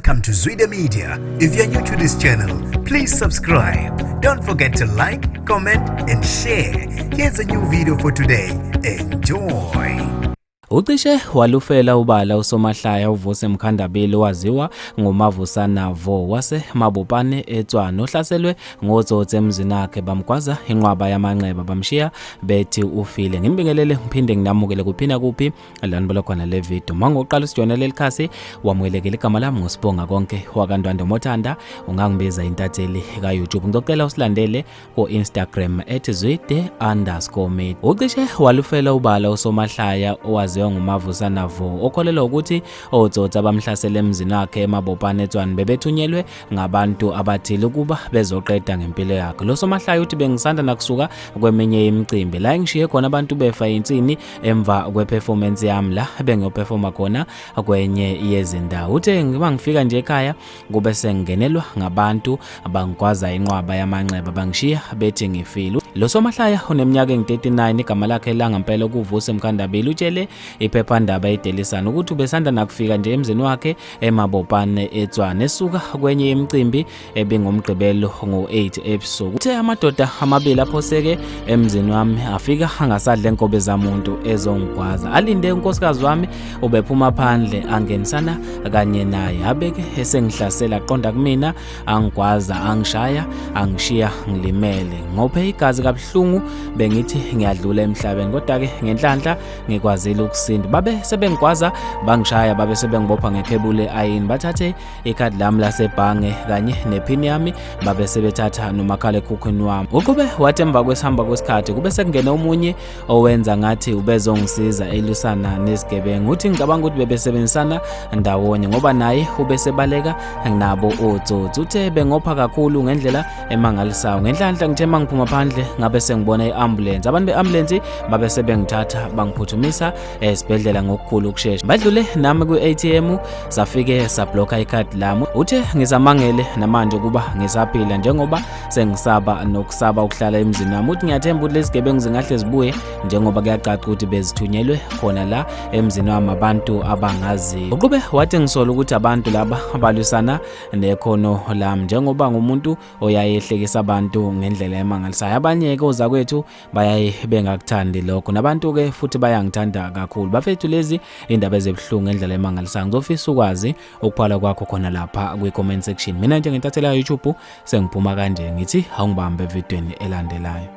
Welcome to Zwida Media. If you're new to this channel, please subscribe. Don't forget to like, comment and share. Here's a new video for today. Enjoy. Ucishe walufela ubala usomahlaya uvuse Mkhandabili waziwa ngoMavusanavo wase Mabopane eTshwane ohlaselwe ngotsotsi emzini wakhe bamgwaza inqwaba yamanxeba bamshiya bethi ufile. Ngimbingelele ngiphinde nginamukele kuphina kuphi lanibona khona le video. Mangoqala usijona leli khasi wamwelekela igama lami ngosibonga konke wakandwande mothanda ungangibiza intatheli ka YouTube. Ngicela usilandele ku Instagram @zwide_media. Ucishe walufela ubala usomahlaya owaziwa ngoMavusanavo okholelwa ukuthi otsotsi abamhlasela emzini wakhe eMabopane eTshwane bebethunyelwe ngabantu abathile ukuba bezoqeda ngempilo yakhe. Lo somahlaya uthi bengisanda nakusuka kweminye imicimbi la ngishiye khona abantu befa insini emva kweperformance yami la bengiyoperforma khona kwenye yezindawo. Uthe ngiba ngifika nje ekhaya kube sengingenelwa ngabantu abangigwaza inqwaba yamanxeba bangishiya bethi ngifile. Lo somahlaya uneminyaka engu-39 igama lakhe langempela kuvuse Mkhandabili utshele iphephandaba iDelisana ukuthi ubesanda nakufika nje emzini wakhe eMabopane eTshwane esuka kwenye imicimbi ebingomgqibelo ngo-8 ebusuku. Uthe amadoda amabili aphoseke emzini wami afika angasadle enkobe zamuntu ezongigwaza. Alinde unkosikazi wami ubephuma phandle angenisana kanye naye abeke esengihlasela aqonda kumina angigwaza angishaya angishiya ngilimele ngophe igazi kabuhlungu bengithi ngiyadlula emhlabeni kodwa ke ngenhlanhla ngikwazile ukusinda. Babe sebengigwaza bangishaya babe sebengibopha ngekhebule ayini bathathe ikhadi lami lasebhange kanye nephini yami babe sebethatha nomakhala ekhukhwini wami. Uqhube wathi emva kwesihamba kwesikhathi kube sekungena omunye owenza ngathi ubezongisiza elusana nesigebengu. Uthi ngicabanga ukuthi bebesebenzisana ndawonye ngoba naye ubesebaleka nabo otsotsi. Uthe bengopha kakhulu ngendlela emangalisayo. Ngenhlanhla ngithe mangiphuma phandle ngabe sengibona iambulance. Abantu beambulance babe sebengithatha bangiphuthumisa esibhedlela ngokukhulu ukusheshsha. Badlule nami ku-ATM safike sablocka ikhadi lami. Uthe ngizamangele namanje kuba ngisaphila njengoba sengisaba nokusaba ukuhlala emzini wami. Uthi ngiyathemba ukuthi lesigebengu zingahle zibuye njengoba kuyacaca ukuthi bezithunyelwe khona la emzini wami abantu abangazi. Uqhube wathi ngisola ukuthi abantu laba abalwisana nekhono lami njengoba ngumuntu oyayehlekisa abantu ngendlela emangalisayo. Abanye ke ozakwethu bayaye bengakuthandi lokho nabantu ke futhi bayangithanda kakhulu. Bafethu lezi indaba ezebhlungu ngendlela emangalisayo. Ngizofisa ukwazi ukuphala kwakho khona lapha kwi-comment section. Mina nje ngentathela YouTube sengiphuma kanje ngithi awungibambe evidweni elandelayo.